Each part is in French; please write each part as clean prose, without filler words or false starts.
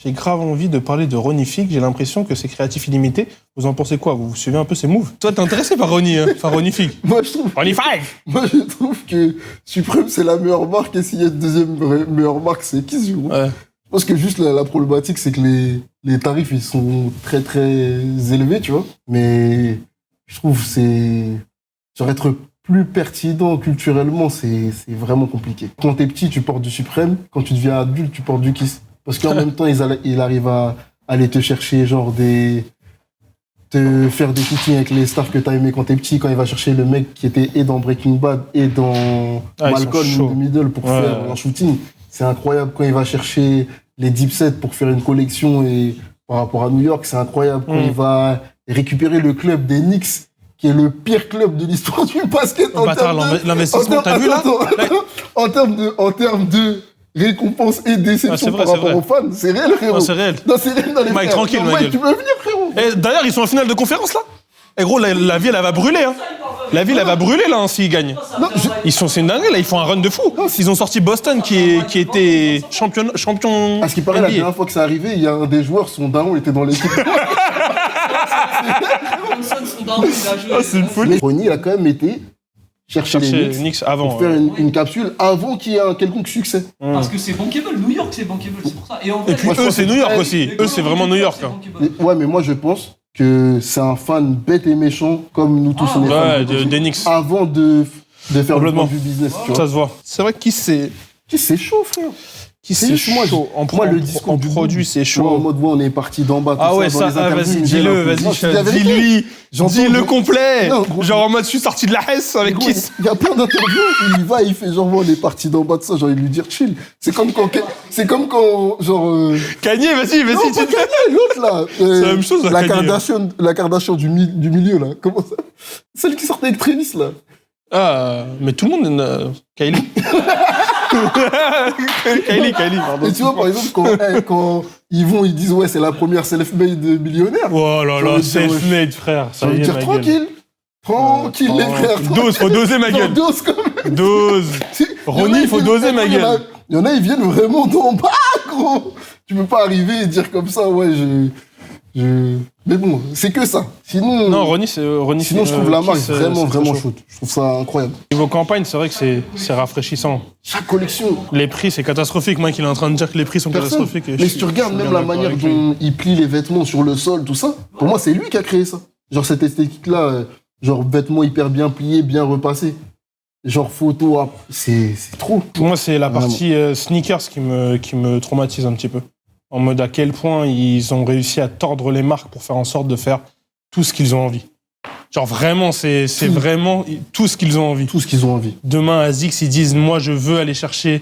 J'ai grave envie de parler de Ronnie Fieg. J'ai l'impression que c'est créatif illimité. Vous en pensez quoi? Vous suivez un peu ses moves? Toi, t'es intéressé par Ronnie, hein? Enfin, Ronnie Fieg. Moi, je trouve que Supreme, c'est la meilleure marque. Et s'il y a une deuxième meilleure marque, c'est Kiss. Ouais. Je pense que juste la problématique, c'est que les tarifs, ils sont très, très élevés, tu vois. Mais je trouve que sur être plus pertinent culturellement, c'est vraiment compliqué. Quand t'es petit, tu portes du Supreme. Quand tu deviens adulte, tu portes du Kiss. Parce qu'en même temps, il arrive à aller te chercher, genre, te faire des shootings avec les stars que t'as aimé quand t'es petit, quand il va chercher le mec qui était et dans Breaking Bad et dans Malcolm in the Middle pour faire un shooting. C'est incroyable. Quand il va chercher les Dipset pour faire une collection et par rapport à New York, c'est incroyable. Quand il va récupérer le club des Knicks, qui est le pire club de l'histoire du basket en termes de... L'investissement, t'as vu là? En termes de récompense et déception par rapport aux fans, c'est réel, frérot. Non, c'est réel. Non, c'est réel dans les Mike, tranquille, Mike, Mike. tu peux venir, frérot. Et d'ailleurs, ils sont en finale de conférence, là? Et gros, la ville, elle va brûler, hein. La ville, elle va brûler, là, hein, s'ils gagnent. C'est une dinguerie, là, ils font un run de fou. Ils ont sorti Boston, qui était champion. À ce qui paraît, la dernière fois que c'est arrivé, il y a un des joueurs, son daron était dans l'équipe. C'est une folie. Mais Ronnie, il a quand même été chercher les Knicks avant, pour faire une capsule avant qu'il y ait un quelconque succès. Parce que c'est bankable, New York, c'est bankable, c'est pour ça. Et puis eux, c'est New York aussi. Eux, c'est vraiment New York. Ouais, mais moi, je pense que c'est un fan bête et méchant, comme nous tous on est fans des Knicks. Avant de faire le plan du business, tu vois. Ça se voit. C'est vrai que c'est chaud, frère. C'est chaud. Moi, le discours en produit, c'est chaud. En mode, on est parti d'en bas. Ah ouais, ça, vas-y, dis-le, dis-lui. Dis-le complet. Genre en mode, je suis sorti de la Hesse avec Kiss. Il y a plein d'interviews où il va, il fait genre, on est parti d'en bas de ça, j'ai envie de lui dire chill. C'est comme quand, genre... Kanye, vas-y. Non, pas Kanye, l'autre là. C'est la même chose, la Kardashian du milieu là. Comment ça? Celle qui sortait avec Travis là. Ah, mais tout le monde... Kylie. Kylie, pardon. Et tu vois, par exemple, quand ils disent, ouais, c'est la première self-made millionnaire. Oh là là, self-made, frère. Ça veut dire tranquille. Tranquille, les frères. Dose, faut doser ma gueule. Dose, quand même. Dose. Ronnie, il faut doser ma gueule. Il y en a, ils viennent vraiment d'en bas, gros. Tu peux pas arriver et dire comme ça, ouais, Mais bon, c'est que ça. Sinon. Non, Ronnie, sinon, je trouve la marque vraiment chaude. Je trouve ça incroyable. Niveau campagne, c'est vrai que c'est rafraîchissant. Chaque collection. Les prix, c'est catastrophique. Mike, il est en train de dire que les prix sont catastrophiques. Mais si tu regardes même la manière dont il plie les vêtements sur le sol, tout ça, pour moi, c'est lui qui a créé ça. Genre, cette esthétique-là, genre, vêtements hyper bien pliés, bien repassés. Genre, photo, c'est trop. Pour moi, c'est la partie sneakers qui me traumatise un petit peu. En mode à quel point ils ont réussi à tordre les marques pour faire en sorte de faire tout ce qu'ils ont envie. Genre vraiment, c'est vraiment tout ce qu'ils ont envie. Tout ce qu'ils ont envie. Demain, à Zix, ils disent, moi, je veux aller chercher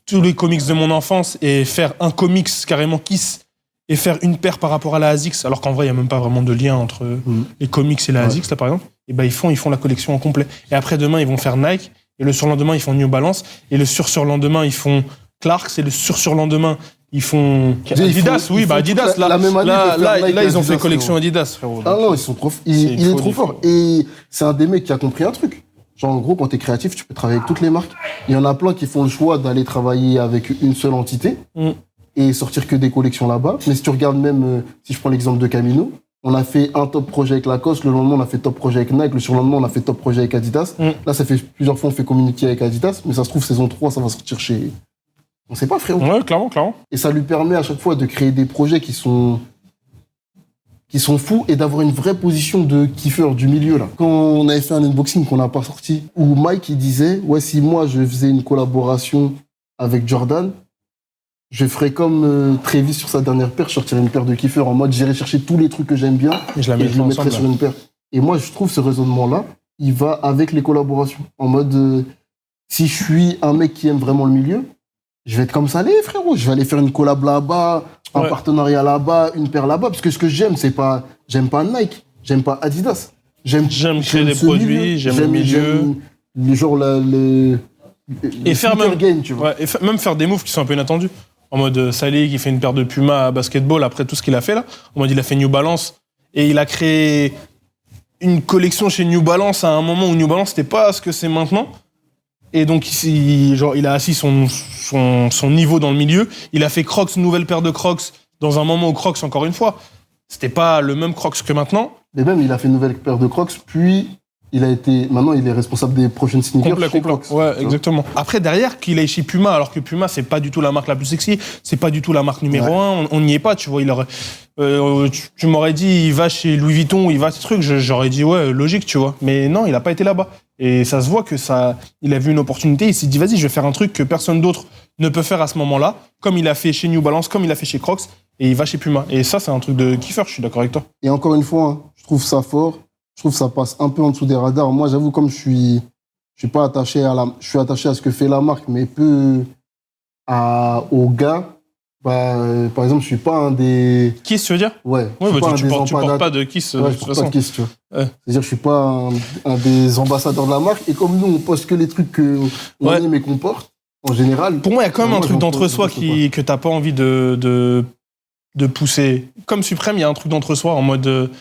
tous les comics de mon enfance et faire un comics carrément Kiss et faire une paire par rapport à la ASICS, alors qu'en vrai, il n'y a même pas vraiment de lien entre les comics et la ASICS, là, par exemple. Et ben, ils font la collection en complet. Et après, demain, ils vont faire Nike. Et le surlendemain, ils font New Balance. Et le surlendemain, ils font Clarks. Et le surlendemain, ils font Adidas. Adidas. Là, ils ont fait collection Adidas, frérot. Ah non, ils sont trop. Il est trop fort. Et c'est un des mecs qui a compris un truc. Genre, en gros, quand t'es créatif, tu peux travailler avec toutes les marques. Il y en a plein qui font le choix d'aller travailler avec une seule entité et sortir que des collections là-bas. Mais si tu regardes même, si je prends l'exemple de Camino, on a fait un top projet avec Lacoste, le lendemain on a fait top projet avec Nike, le surlendemain on a fait top projet avec Adidas. Là, ça fait plusieurs fois on fait communiquer avec Adidas, mais ça se trouve saison 3, ça va sortir chez... On sait pas, frérot. Ouais, clairement. Et ça lui permet à chaque fois de créer des projets qui sont fous et d'avoir une vraie position de kiffeur du milieu, là. Quand on avait fait un unboxing qu'on n'a pas sorti, où Mike, il disait, ouais, si moi, je faisais une collaboration avec Jordan, je ferais comme Travis sur sa dernière paire, je sortirais une paire de kiffeurs en mode, j'irais chercher tous les trucs que j'aime bien et je le mettrais sur une paire. Et moi, je trouve ce raisonnement-là, il va avec les collaborations. En mode, si je suis un mec qui aime vraiment le milieu, je vais être comme ça, les frérot. Je vais aller faire une collab là-bas, un partenariat là-bas, une paire là-bas. Parce que ce que j'aime, j'aime pas Nike, j'aime pas Adidas. J'aime créer des produits, j'aime le milieu. Et faire même, game, tu vois. Et même faire des moves qui sont un peu inattendus. En mode Salih qui fait une paire de Puma à basketball après tout ce qu'il a fait là. En mode il a fait New Balance et il a créé une collection chez New Balance à un moment où New Balance c'était pas ce que c'est maintenant. Et donc, il a assis son niveau dans le milieu. Il a fait Crocs, nouvelle paire de Crocs, dans un moment où Crocs, encore une fois, c'était pas le même Crocs que maintenant. Mais même, il a fait une nouvelle paire de Crocs, puis maintenant, il est responsable des prochaines sneakers chez Crocs. Ouais, exactement. Après, derrière, qu'il aille chez Puma, alors que Puma, c'est pas du tout la marque la plus sexy, c'est pas du tout la marque numéro 1, on n'y est pas, tu vois. Tu m'aurais dit, il va chez Louis Vuitton, il va ces trucs, j'aurais dit, ouais, logique, tu vois. Mais non, il a pas été là-bas. Et ça se voit il a vu une opportunité, il s'est dit, vas-y, je vais faire un truc que personne d'autre ne peut faire à ce moment-là, comme il a fait chez New Balance, comme il a fait chez Crocs, et il va chez Puma. Et ça, c'est un truc de kiffer, je suis d'accord avec toi. Et encore une fois, hein, je trouve ça fort. Je trouve que ça passe un peu en dessous des radars. Moi, j'avoue, comme je suis pas attaché je suis attaché à ce que fait la marque, mais peu aux gars. Par exemple, je suis pas un des... Kiss, tu veux dire? Ouais. Ouais, bah tu portes pas de Kiss. Ouais, je porte pas de Kiss, tu vois. Ouais. C'est-à-dire, je suis pas un des ambassadeurs de la marque. Et comme nous, on poste que les trucs qu'on aime et qu'on porte, en général... Pour moi, il y a quand même un truc d'entre-soi que t'as pas envie de pousser. Comme Suprême, il y a un truc d'entre-soi en mode...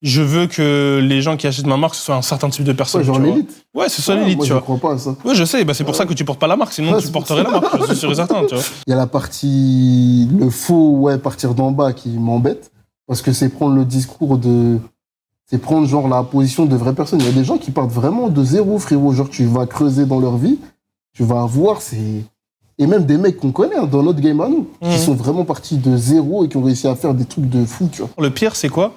je veux que les gens qui achètent ma marque, ce soit un certain type de personne. Ouais, genre l'élite. Ouais, c'est ça l'élite, moi, tu vois. Je crois pas à ça. Ouais, je sais, c'est pour ça que tu portes pas la marque, sinon tu porterais la marque, je suis sûr et certain, tu vois. Il y a la partie, le faux, partir d'en bas qui m'embête, parce que c'est prendre le discours c'est prendre genre la position de vraies personnes. Il y a des gens qui partent vraiment de zéro, frérot. Genre, tu vas creuser dans leur vie, tu vas voir, et même des mecs qu'on connaît dans notre game à nous, qui sont vraiment partis de zéro et qui ont réussi à faire des trucs de fou, tu vois. Le pire, c'est quoi?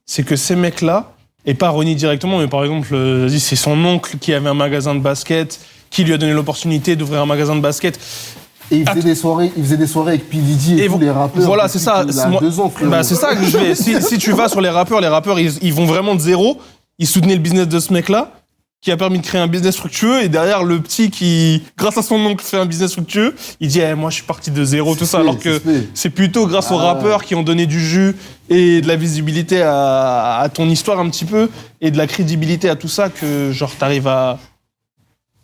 C'est que ces mecs-là, et pas Ronnie directement, mais par exemple, c'est son oncle qui avait un magasin de basket, qui lui a donné l'opportunité d'ouvrir un magasin de basket. Et il faisait des soirées avec P. Diddy et tous les rappeurs. Voilà, c'est ça. Il a 2 ans, frérot. Bah, c'est ça que je vais. Si tu vas sur les rappeurs, ils vont vraiment de zéro. Ils soutenaient le business de ce mec-là, qui a permis de créer un business fructueux. Et derrière, le petit qui, grâce à son oncle, fait un business fructueux, il dit, moi, je suis parti de zéro, tout ça. Alors que c'est plutôt grâce aux rappeurs qui ont donné du jus et de la visibilité à ton histoire un petit peu, et de la crédibilité à tout ça, que genre t'arrives à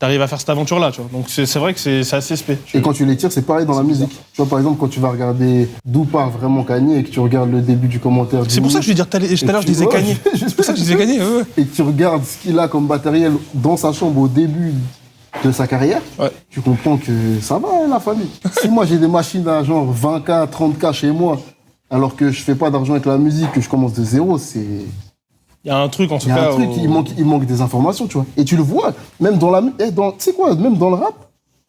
faire cette aventure-là, tu vois. Donc c'est vrai que c'est assez spé. Et quand tu les tires, c'est pareil dans la musique. Tu vois, par exemple, quand tu vas regarder d'où part vraiment Kanye et que tu regardes le début du commentaire... C'est pour ça que je vais dire tout à l'heure, je disais Kanye. C'est pour ça que je disais Kanye, ouais. Et que tu regardes ce qu'il a comme matériel dans sa chambre au début de sa carrière, tu comprends que ça va, la famille. Si moi, j'ai des machines à genre 20K, 30K chez moi, alors que je fais pas d'argent avec la musique, que je commence de zéro, c'est... Il y a un truc en tout cas. Il y a un truc, il manque des informations, tu vois. Et tu le vois, même dans tu sais quoi, même dans le rap,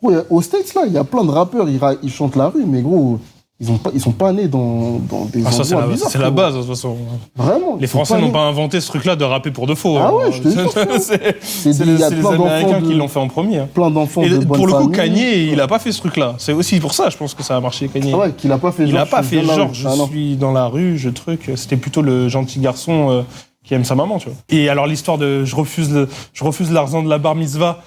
gros, aux States, là, il y a plein de rappeurs, ils chantent la rue, mais gros, ils sont pas nés dans des endroits bizarres. C'est la base, de toute façon. Vraiment. Les Français n'ont pas inventé ce truc-là de rapper pour de faux. Ah ouais, je te jure. C'est les Américains qui l'ont fait en premier. Plein d'enfants de bonne pour le coup, famille. Kanye, il a pas fait ce truc-là. C'est aussi pour ça, je pense que ça a marché, Kanye. Ah ouais, qu'il a pas fait Il a pas fait genre, je suis dans la rue, C'était plutôt le gentil garçon qui aime sa maman, tu vois. Et alors l'histoire de je refuse l'argent de la bar mitzvah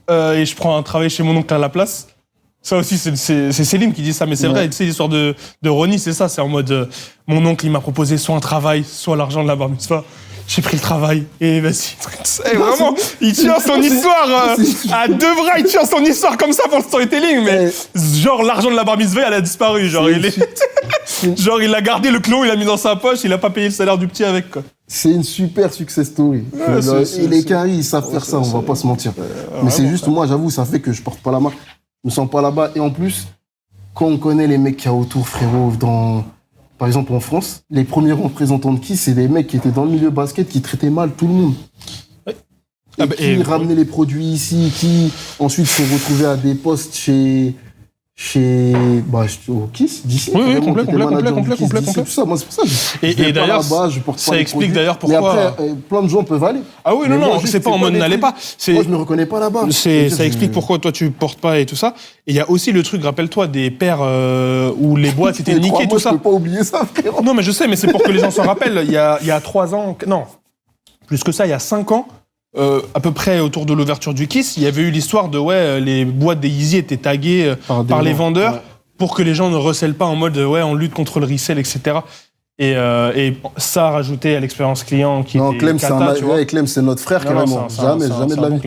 et je prends un travail chez mon oncle à la place. Ça aussi, c'est Céline qui dit ça, mais c'est vrai. Tu sais, l'histoire de Ronnie, c'est ça. C'est en mode mon oncle, il m'a proposé soit un travail, soit l'argent de la bar mitzvah. J'ai pris le travail et vas-y. Et vraiment, il tient son histoire à 2 bras, il tient son histoire comme ça pour le storytelling, mais genre l'argent de la bar mitzvah, elle a disparu. Genre il a gardé le clou, il l'a mis dans sa poche, il a pas payé le salaire du petit avec, quoi. C'est une super success story. Et les caries, ils savent faire ça, on va pas se mentir. Mais c'est juste, moi, j'avoue, ça fait que je porte pas la marque. Je me sens pas là-bas. Et en plus, quand on connaît les mecs qu'il y a autour, frérot, par exemple en France, les premiers représentants de Kiss, c'est des mecs qui étaient dans le milieu basket, qui traitaient mal tout le monde. Et qui ramenaient les produits ici, qui ensuite se retrouvaient à des postes au Kiss, d'ici. Oui, complet. Tout ça, moi, c'est pour ça. Et d'ailleurs, ça explique d'ailleurs pourquoi. Mais après, plein de gens peuvent aller. Ah oui, non, c'est pas en mode n'allez pas. Moi, je me reconnais pas là-bas. Ça explique pourquoi toi tu portes pas et tout ça. Et il y a aussi le truc, rappelle-toi, des paires où les boîtes étaient niquées, tout ça. Je peux pas oublier ça, frérot. Non, mais je sais, mais c'est pour que les gens s'en rappellent. Il y a 3 ans, non, plus que ça, il y a 5 ans, à peu près autour de l'ouverture du Kiss, il y avait eu l'histoire de les boîtes des Yeezy étaient taguées par les vendeurs pour que les gens ne recèlent pas en mode on lutte contre le resell, etc. Et ça a rajouté à l'expérience client qui était Clem, Clem, c'est notre frère carrément. Jamais de la vie.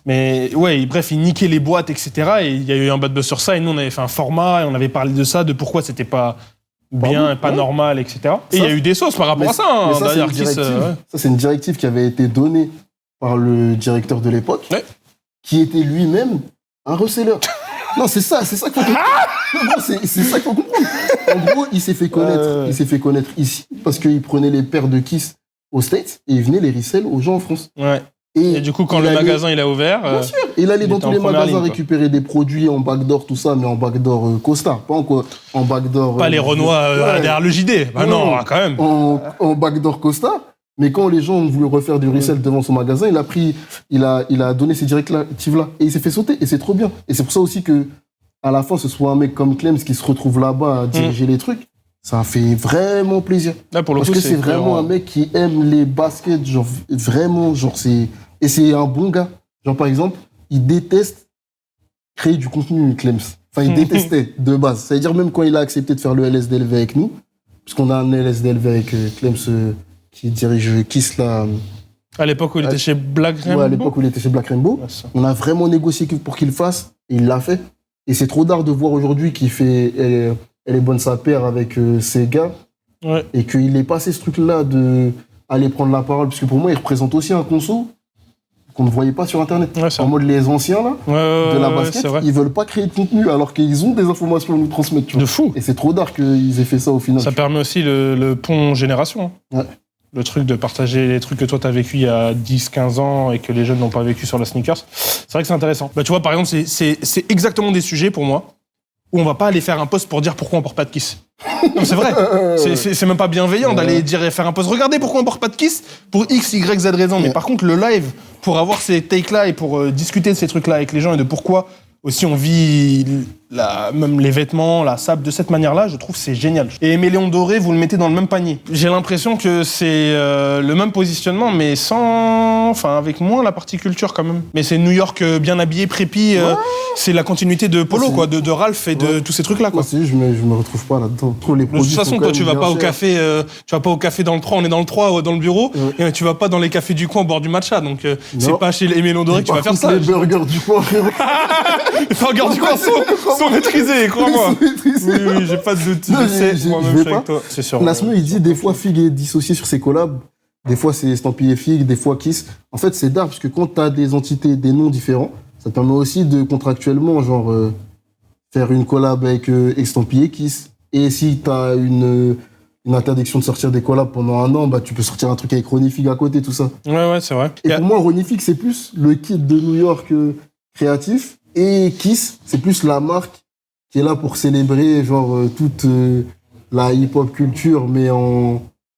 Mais bref, il niquait les boîtes, etc. Et il y a eu un bad buzz sur ça. Et nous, on avait fait un format et on avait parlé de ça, de pourquoi c'était pas bien et pas normal, etc. Et il y a eu des sauces par rapport à ça. D'ailleurs, ça, c'est une directive qui avait été donnée par le directeur de l'époque. qui était lui-même un reseller. Non, c'est ça qu'il faut comprendre. Non, c'est ça qu'il faut comprendre. En gros, il s'est fait connaître ici parce qu'il prenait les paires de Kiss aux States et il venait les resell aux gens en France. Ouais. Et du coup, quand le magasin il a ouvert, bien sûr, il allait dans tous les magasins récupérer des produits en backdoor, tout ça, mais en backdoor Costa, pas en backdoor. Pas les Renois derrière le JD. Bah non, quand même. En backdoor Costa. Mais quand les gens ont voulu refaire du resell devant son magasin, il a donné ces directives-là. Et il s'est fait sauter. Et c'est trop bien. Et c'est pour ça aussi que, à la fin, ce soit un mec comme Clems qui se retrouve là-bas à diriger les trucs. Ça a fait vraiment plaisir. Là, pour le Parce coup, que c'est vraiment un mec qui aime les baskets, genre, vraiment, genre, et c'est un bon gars. Genre, par exemple, il déteste créer du contenu, Clems. Enfin, il détestait, de base. C'est-à-dire, même quand il a accepté de faire le LSDLV avec nous, puisqu'on a un LSDLV avec Clems, qui dirige Kiss là. À l'époque où il était chez Black Rainbow. Ouais, à l'époque où il était chez Black Rainbow. Ouais, on a vraiment négocié pour qu'il le fasse, et il l'a fait. Et c'est trop d'art de voir aujourd'hui qu'il fait elle est bonne sa paire avec ses gars. Ouais. Et qu'il ait passé ce truc-là d'aller prendre la parole, parce que pour moi, il représente aussi un conso qu'on ne voyait pas sur Internet. Ouais, en mode les anciens là, de la basket, ils veulent pas créer de contenu alors qu'ils ont des informations à nous transmettre. Tu vois. De fou. Et c'est trop d'art qu'ils aient fait ça au final. Ça permet aussi le pont génération. Ouais. Le truc de partager les trucs que toi t'as vécu il y a 10-15 ans et que les jeunes n'ont pas vécu sur la sneakers. C'est vrai que c'est intéressant. Bah, tu vois, par exemple, c'est exactement des sujets pour moi où on va pas aller faire un post pour dire pourquoi on porte pas de Kiss. Non, c'est vrai. C'est même pas bienveillant d'aller dire et faire un post. Regardez pourquoi on porte pas de Kiss pour X, Y, Z raison. Mais par contre, le live, pour avoir ces takes-là et pour discuter de ces trucs-là avec les gens et de pourquoi aussi on vit même les vêtements, la sable de cette manière-là, je trouve que c'est génial. Et Éméléon Doré, vous le mettez dans le même panier. J'ai l'impression que c'est le même positionnement, mais avec moins la partie culture quand même. Mais c'est New York bien habillé, prépi, c'est la continuité de Polo, quoi, de Ralph et de tous ces trucs-là, quoi. Moi, je me retrouve pas là-dedans. De toute façon, toi, tu vas pas au café dans le 3, on est dans le 3 dans le bureau, et tu vas pas dans les cafés du coin au bord du matcha, donc c'est pas chez Éméléon Doré que tu vas faire ça. Les burgers du coin, frérot. Les burgers du coin sont maîtrisés, crois-moi. Oui, j'ai pas de doute. Je sais, moi-même, je suis avec toi. C'est sûr. Nasme, il dit des fois Fig est dissocié sur ses collabs. Des fois, c'est estampillé Fig, des fois Kiss. En fait, c'est d'art, parce que quand t'as des entités, des noms différents, ça te permet aussi de contractuellement, faire une collab avec estampillé Kiss. Et si t'as une interdiction de sortir des collabs pendant un an, bah, tu peux sortir un truc avec Ronnie Fig à côté, tout ça. Ouais, c'est vrai. Et pour moi, Ronnie Fig, c'est plus le kid de New York créatif. Et Kiss, c'est plus la marque qui est là pour célébrer toute la hip-hop culture, mais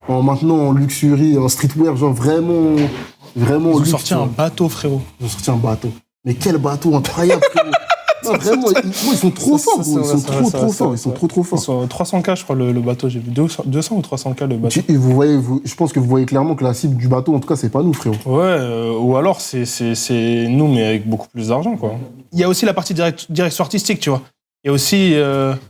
maintenant en luxury, en streetwear, vraiment Ils ont sorti un bateau, frérot. Ils ont sorti un bateau. Mais quel bateau incroyable, frérot. Non, vraiment, ils sont trop forts, ils sont trop forts. Ils sont trop forts. Ils sont 300K, je crois, le bateau. J'ai vu 200 ou 300K le bateau. Et vous voyez, je pense que vous voyez clairement que la cible du bateau, en tout cas, c'est pas nous, frérot. Ouais, ou alors c'est nous, mais avec beaucoup plus d'argent, quoi. Il y a aussi la partie direction artistique, tu vois. Et aussi,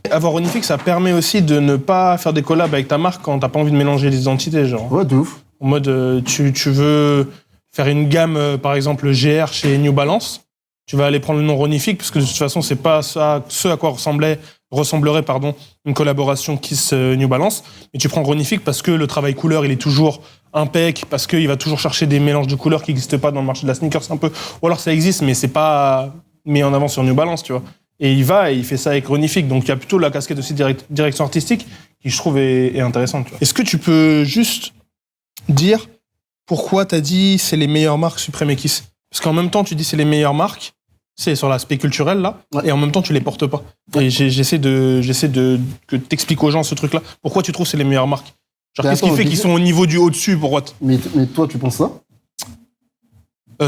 avoir Ronnie Fig, ça permet aussi de ne pas faire des collabs avec ta marque quand t'as pas envie de mélanger les identités, genre. Ouais, de ouf. En mode, tu veux faire une gamme, par exemple, GR chez New Balance. Tu vas aller prendre le nom Ronnie Fig, parce que de toute façon, c'est pas ça, ce à quoi ressemblerait une collaboration Kiss New Balance. Mais tu prends Ronnie Fig parce que le travail couleur, il est toujours impec, parce qu'il va toujours chercher des mélanges de couleurs qui n'existent pas dans le marché de la sneakers un peu. Ou alors ça existe, mais c'est pas mis en avant sur New Balance, tu vois. Et il fait ça avec Ronnie Fig. Donc il y a plutôt la casquette aussi direction artistique qui, je trouve, est intéressante. Tu vois. Est-ce que tu peux juste dire pourquoi t'as dit c'est les meilleures marques Supreme et Kiss? Parce qu'en même temps, tu dis c'est les meilleures marques, c'est sur l'aspect culturel, là, et en même temps, tu les portes pas. Et j'essaie que t'expliques aux gens ce truc-là. Pourquoi tu trouves que c'est les meilleures marques? Genre, qu'est-ce qui fait qu'ils sont au niveau du au-dessus, pour what? Mais toi, tu penses ça?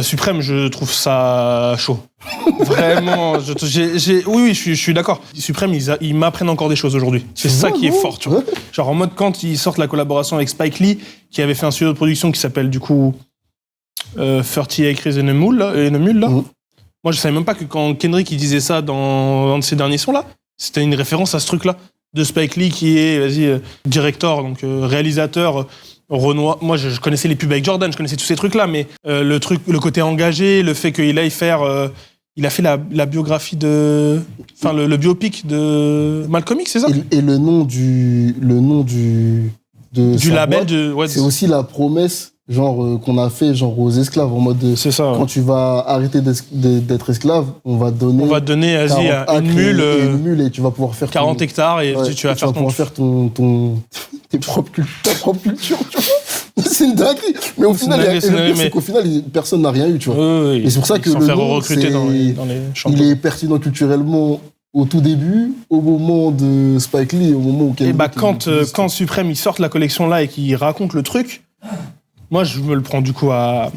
Suprême, je trouve ça chaud. Vraiment, oui, je suis d'accord. Suprême, ils m'apprennent encore des choses aujourd'hui. C'est ça qui est fort, tu vois. Genre, en mode, quand ils sortent la collaboration avec Spike Lee, qui avait fait un studio de production qui s'appelle, du coup, 30 Acres in a Mule, là. Moi, je savais même pas que quand Kendrick il disait ça dans un de ses derniers sons, là, c'était une référence à ce truc-là. De Spike Lee, qui est, directeur, donc réalisateur, Renoir. Moi, je connaissais les pubs avec Jordan, je connaissais tous ces trucs-là, mais le côté engagé, le fait qu'il aille faire... il a fait la biographie de... Enfin, le biopic de Malcolm X, c'est ça? Et le nom du label boîte, c'est aussi la promesse genre qu'on a fait genre aux esclaves en mode C'est ça. quand tu vas arrêter d'être esclave, on va te donner vas-y, 40 une acres mule, et une mule et tu vas pouvoir faire 40 hectares et ouais, tu vas faire pouvoir faire ta propre culture, tu vois. C'est une dinguerie. Mais au final, le pire, c'est qu'au final, personne n'a rien eu, tu vois. Oui. Et c'est pour ça que le le nom, recruter dans les champs. il est pertinent culturellement au tout début, au moment de Spike Lee, au moment où... Et quand Suprême, ils sortent la collection là et qu'ils racontent le truc, moi, je me le prends du coup à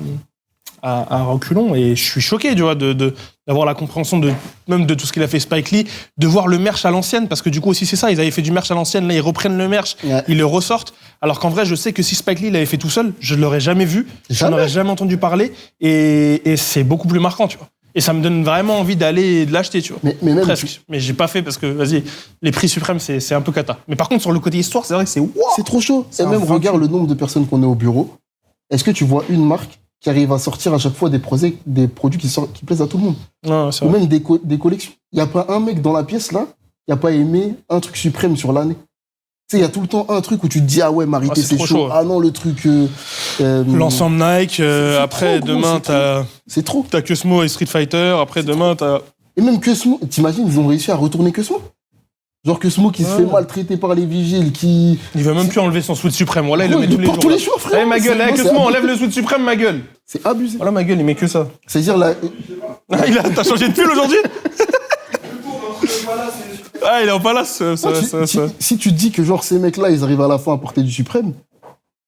reculons et je suis choqué, tu vois, d'avoir la compréhension même de tout ce qu'il a fait Spike Lee, de voir le merch à l'ancienne, parce que du coup aussi c'est ça, ils avaient fait du merch à l'ancienne, là ils reprennent le merch, ils le ressortent, alors qu'en vrai je sais que si Spike Lee l'avait fait tout seul, je l'aurais jamais vu, j'en aurais jamais entendu parler, et c'est beaucoup plus marquant, tu vois. Et ça me donne vraiment envie d'aller de l'acheter, tu vois. Mais même presque. Mais j'ai pas fait parce que, vas-y, les prix suprêmes, c'est un peu cata. Mais par contre, sur le côté histoire, c'est vrai que c'est wow. C'est trop chaud. Et même, regarde le nombre de personnes qu'on est au bureau. Est-ce que tu vois une marque qui arrive à sortir à chaque fois des produits qui plaisent à tout le monde? Non, c'est Ou vrai. même des collections. Il n'y a pas un mec dans la pièce, là, qui n'a pas aimé un truc suprême sur l'année. Tu sais, il y a tout le temps un truc où tu te dis, ah ouais, Marité, c'est chaud. Ah non, le truc... l'ensemble Nike, après, trop, demain, c'est trop. T'as Cosmo et Street Fighter, après, demain, t'as... Et même Cosmo, t'imagines, ils ont réussi à retourner Cosmo. Genre Cosmo qui se fait maltraiter par les vigiles, qui... Il va même plus enlever son sweat suprême. Voilà, il le met tous les jours. Tous les jours, frère. Eh, ma gueule, Cosmo, enlève le sweat suprême, ma gueule. C'est abusé. Voilà, ma gueule, il met que ça. C'est-à-dire, là... T'as changé de pull aujourd'hui? Ah, il est en palace. Si tu te dis que genre ces mecs-là, ils arrivent à la fin à porter du suprême,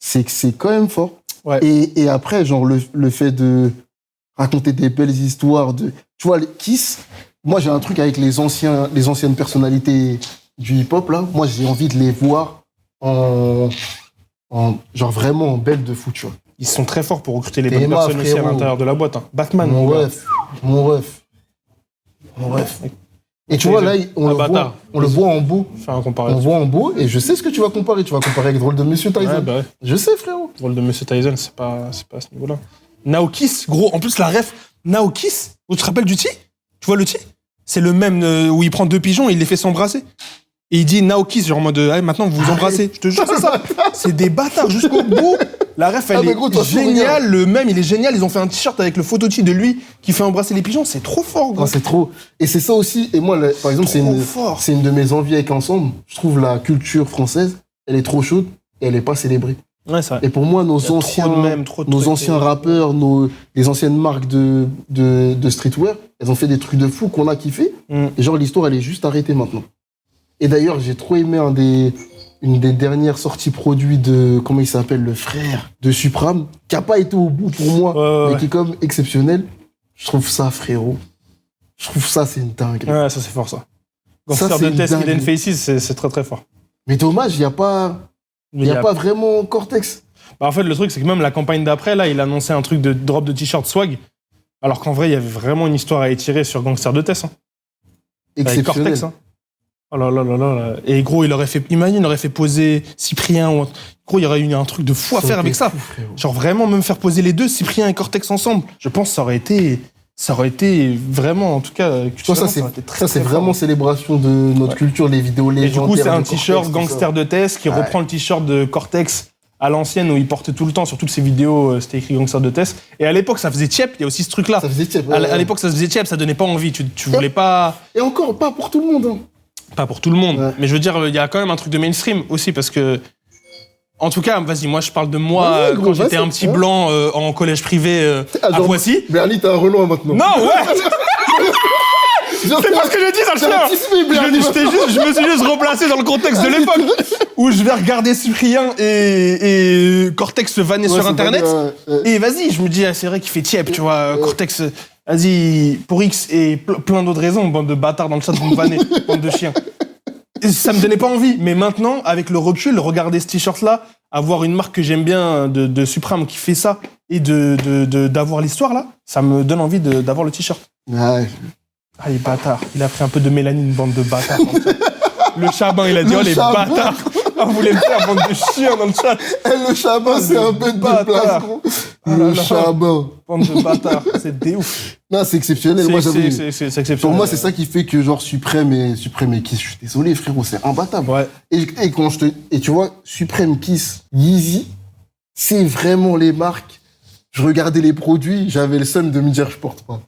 c'est que c'est quand même fort. Ouais. Et après, genre le fait de raconter des belles histoires de... Tu vois, les Kiss, moi j'ai un truc avec les anciennes personnalités du hip-hop, là. Moi j'ai envie de les voir en genre vraiment en belle de fou, tu vois. Ils sont très forts pour recruter les bonnes personnes aussi à l'intérieur de la boîte. Hein. Batman, mon ref. Et tu vois, là, on le voit en beau. Faire un comparatif. On voit en beau, et je sais ce que tu vas comparer. Tu vas comparer avec Drôle de Monsieur Tyson. Ouais, bah ouais. Je sais, frérot. Drôle de Monsieur Tyson, c'est pas à ce niveau-là. Naokis, gros, en plus, la ref, Naokis, tu te rappelles du T? Tu vois le T? C'est le même où il prend deux pigeons et il les fait s'embrasser. Et il dit Naokis, genre en mode, maintenant vous vous embrassez. Je te jure, c'est ça. C'est des bâtards jusqu'au bout. La ref, elle est géniale. Le même, il est génial. Ils ont fait un t-shirt avec le phototype de lui qui fait embrasser les pigeons. C'est trop fort, gros. Ah, c'est trop. Et c'est ça aussi. Et moi, par exemple, c'est une de mes envies avec Ensemble. Je trouve la culture française, elle est trop chaude et elle est pas célébrée. Ouais, c'est vrai. Et pour moi, nos anciens rappeurs, les anciennes marques de streetwear, elles ont fait des trucs de fou qu'on a kiffé. Et genre, l'histoire, elle est juste arrêtée maintenant. Et d'ailleurs, j'ai trop aimé une des dernières sorties produits de, comment il s'appelle, le frère de Supram, qui a pas été au bout pour moi, mais qui est comme exceptionnel. Je trouve ça, frérot. Je trouve ça, c'est une dingue. Ouais, ça, c'est fort, ça. Gangster de Test, Hidden Faces, c'est très, très fort. Mais dommage, il n'y a pas vraiment Cortex. Bah, en fait, le truc, c'est que même la campagne d'après, là, il annonçait un truc de drop de t-shirt swag, alors qu'en vrai, il y avait vraiment une histoire à étirer sur Gangster de Test. Hein. Avec Cortex, hein. Oh là là là là. Et gros, il aurait fait poser Cyprien. Gros, il y aurait eu un truc de fou à faire avec ça. Genre vraiment, même faire poser les deux, Cyprien et Cortex ensemble. Je pense que ça aurait été vraiment, en tout cas... Ça, c'est vraiment célébration de notre culture, les vidéos légendaires. Et du coup, c'est un t-shirt Gangster de Test qui reprend le t-shirt de Cortex à l'ancienne où il portait tout le temps sur toutes ses vidéos, c'était écrit Gangster de Test. Et à l'époque, ça faisait tiep, il y a aussi ce truc-là. Ça faisait tiep. À l'époque, ça faisait tiep, ça donnait pas envie. Tu voulais pas... Et encore, pas pour tout le monde, hein. Pas pour tout le monde, mais je veux dire, il y a quand même un truc de mainstream aussi, parce que... En tout cas, vas-y, moi je parle de moi quand j'étais un petit blanc en collège privé à Poissy. Bernie, t'es un Renoir maintenant. Non, ouais. C'est pas ce que je dis, ça le je me suis juste replacé dans le contexte de l'époque où je vais regarder Cyprien et Cortex se vanner sur Internet. Et vas-y, je me dis, c'est vrai qu'il fait tiep, tu vois, Cortex... Vas-y, pour X et plein d'autres raisons, bande de bâtards dans le chat, vous me vannez, bande de chiens. Et ça me donnait pas envie, mais maintenant, avec le recul, regarder ce t-shirt-là, avoir une marque que j'aime bien de Supreme qui fait ça, et d'avoir l'histoire là, ça me donne envie d'avoir le t-shirt. Ouais. Ah, les bâtards. Il a pris un peu de mélanine, bande de bâtards. Le Chabin, il a dit, les bâtards. On voulait me faire bande de chiens dans le chat. Le Chabin, c'est un peu de place, gros. Le Chabin. Bande de bâtards, c'est des ouf. Non, c'est exceptionnel. Moi, j'avoue. C'est exceptionnel. Pour moi, c'est ça qui fait que, genre, Suprême et Kiss, je suis désolé, frérot, c'est imbattable. Ouais. Et tu vois, Suprême, Kiss, Yeezy, c'est vraiment les marques. Je regardais les produits, j'avais le seum de me dire je porte pas.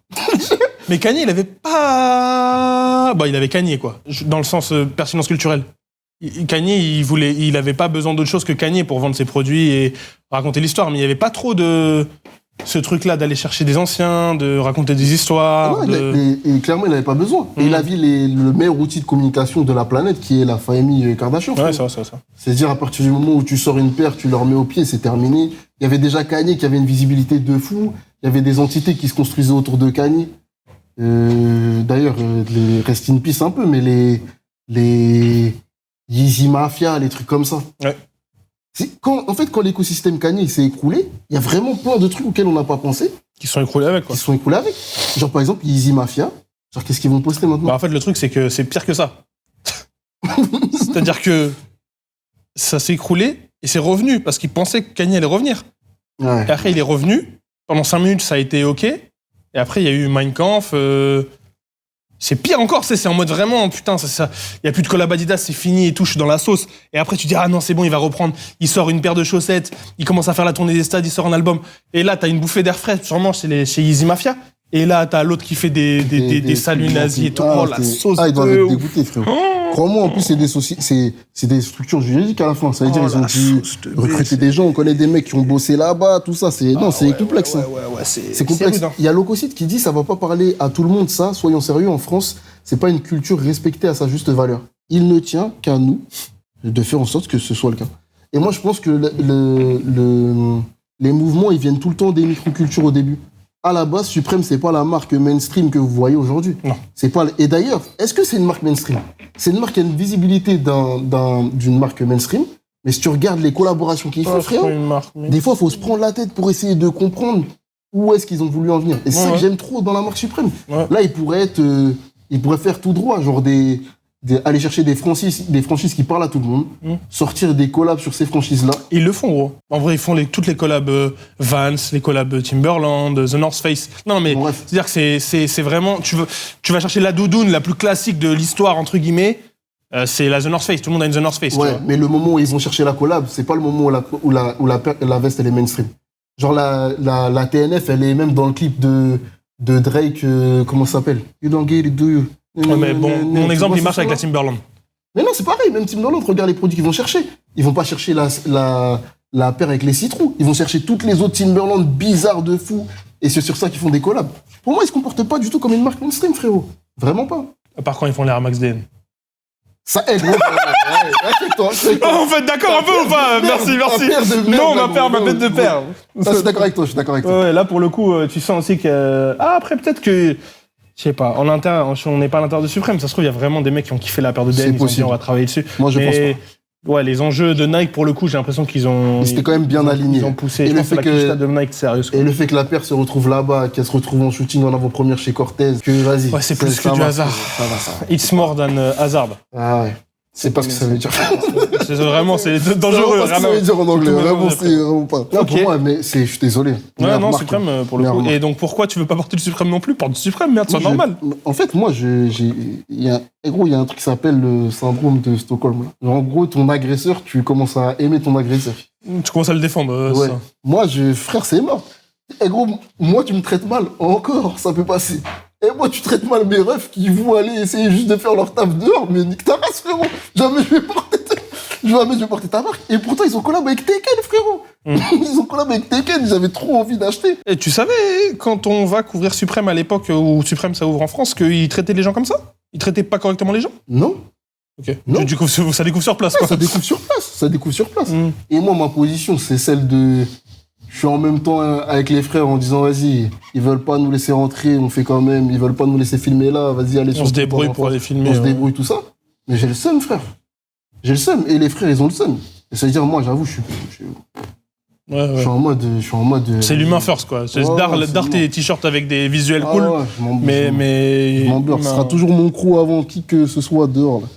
Mais Kanye, il avait pas... Bah, il avait Kanye, quoi. Dans le sens pertinence culturelle. Kanye, il avait pas besoin d'autre chose que Kanye pour vendre ses produits et raconter l'histoire. Mais il y avait pas trop de ce truc-là d'aller chercher des anciens, de raconter des histoires. Et clairement, il n'avait pas besoin. Et il avait le meilleur outil de communication de la planète, qui est la famille Kardashian. Ouais, ça. C'est-à-dire, à partir du moment où tu sors une paire, tu leur mets au pied, c'est terminé. Il y avait déjà Kanye qui avait une visibilité de fou. Il y avait des entités qui se construisaient autour de Kanye. D'ailleurs, les rest in peace un peu, mais les Yeezy Mafia, les trucs comme ça. Ouais. Quand l'écosystème Kanye s'est écroulé, il y a vraiment plein de trucs auxquels on n'a pas pensé. Qui sont écroulés avec, quoi. Qui se sont écroulés avec. Genre, par exemple, Yeezy Mafia. Genre, qu'est-ce qu'ils vont poster maintenant? Bah, en fait, le truc, c'est que c'est pire que ça. C'est-à-dire que ça s'est écroulé et c'est revenu parce qu'ils pensaient que Kanye allait revenir. Ouais. Et après, il est revenu. Pendant 5 minutes, ça a été OK. Et après, il y a eu Mein Kampf. C'est pire encore, c'est en mode vraiment, putain, il n'y a plus de collab Adidas, c'est fini et tout, je suis dans la sauce. Et après, tu dis, ah non, c'est bon, il va reprendre. Il sort une paire de chaussettes, il commence à faire la tournée des stades, il sort un album. Et là, t'as une bouffée d'air frais, sûrement chez Yeezy Mafia. Et là, t'as l'autre qui fait des saluts nazis et tout. Oh, la sauce. Ah, ils doivent être dégoûtés, frérot. Crois-moi, en plus, c'est des structures juridiques à la fin. Ça veut dire, ils ont dû recruter des gens. On connaît des mecs qui ont bossé là-bas, tout ça. C'est complexe. Ouais, c'est complexe. rude, hein. Il y a Lococite qui dit, ça va pas parler à tout le monde, ça. Soyons sérieux, en France, c'est pas une culture respectée à sa juste valeur. Il ne tient qu'à nous de faire en sorte que ce soit le cas. Et moi, je pense que les mouvements, ils viennent tout le temps des microcultures au début. À la base, Suprême, c'est pas la marque mainstream que vous voyez aujourd'hui. Non. C'est pas. Et d'ailleurs, est-ce que c'est une marque mainstream? C'est une marque qui a une visibilité d'une marque mainstream. Mais si tu regardes les collaborations qu'ils font, frérot, des fois, il faut se prendre la tête pour essayer de comprendre où est-ce qu'ils ont voulu en venir. Et c'est ça que j'aime trop dans la marque Suprême. Ouais. Là, ils pourraient faire tout droit, genre aller chercher des franchises qui parlent à tout le monde, sortir des collabs sur ces franchises-là. Ils le font, gros. En vrai, ils font toutes les collabs Vans, les collabs Timberland, The North Face. Non, mais c'est-à-dire que c'est vraiment... Tu vas chercher la doudoune la plus classique de l'histoire, entre guillemets, c'est la The North Face. Tout le monde a une The North Face. Ouais, tu vois. Mais le moment où ils vont chercher la collab, c'est pas le moment où la veste, elle est mainstream. Genre, la TNF, elle est même dans le clip de Drake, comment ça s'appelle? You don't get it, do you? Mais bon, mon exemple, il marche avec la Timberland. Mais non, c'est pareil, même Timberland, regarde les produits qu'ils vont chercher. Ils vont pas chercher la paire avec les citrons. Ils vont chercher toutes les autres Timberland bizarres de fou. Et c'est sur ça qu'ils font des collabs. Pour moi, ils se comportent pas du tout comme une marque mainstream, frérot. Vraiment pas. À part quand ils font les Air Max DN. Ça aide, ouais. En fait, d'accord un peu ou pas? Merci. Non, ma bête de paire. Je suis d'accord avec toi, Ouais, là, pour le coup, tu sens aussi que... Ah, après, peut-être que... Je sais pas, en interne, on n'est pas à l'intérieur de Suprême. Ça se trouve, il y a vraiment des mecs qui ont kiffé la paire de DN, ils ont dit on va travailler dessus. Moi, je pense pas. Ouais, les enjeux de Nike, pour le coup, j'ai l'impression qu'ils ont... C'était quand même bien aligné. Ils ont poussé. Et je pense que la quicheta de Nike, sérieuse. Et le fait que la paire se retrouve là-bas, qu'elle se retrouve en shooting en avant-première chez Cortez, que vas-y. Ouais, c'est plus que du hasard. Ça va. It's more than hazard. Ah ouais. C'est pas ce que ça veut dire. C'est vraiment, c'est dangereux. C'est pas ce que ça veut dire en anglais. Vraiment, c'est vraiment pas. Là, pour moi, mais je suis désolé. Ouais, non, Suprême, pour le coup. Et donc, pourquoi tu veux pas porter le Suprême non plus? Porte du Suprême, merde, c'est normal. En fait, moi, il y a un truc qui s'appelle le syndrome de Stockholm. En gros, ton agresseur, tu commences à aimer ton agresseur. Tu commences à le défendre, ouais. Ça. Moi, frère, c'est mort. Et gros, moi, tu me traites mal. Encore, ça peut passer. Et moi, tu traites mal mes refs qui vont aller essayer juste de faire leur taf dehors, mais nique ta race, frérot. Jamais je vais porter ta marque. Et pourtant, ils ont collabé avec Tekken, frérot. Ils ont collabé avec Tekken, j'avais trop envie d'acheter. Et tu savais, quand on va couvrir Suprême à l'époque où Suprême ça ouvre en France, qu'ils traitaient les gens comme ça? Ils traitaient pas correctement les gens? Non. Ok. Non. Du coup, ça découvre sur place, quoi. Ça découvre sur place. Et moi, ma position, c'est celle de... Je suis en même temps avec les frères en disant vas-y, ils veulent pas nous laisser rentrer, on fait quand même, ils veulent pas nous laisser filmer là, vas-y, allez sur on se débrouille pour aller filmer. On se débrouille, tout ça. Mais j'ai le seum, frère. J'ai le seum. Et les frères, ils ont le seum. Et ça veut dire, moi, j'avoue, je suis en mode. C'est l'humain first, quoi. C'est d'art tes t-shirts avec des visuels cool. Ouais, mais je m'en beurre. Ce sera toujours mon crew avant qui que ce soit dehors, là.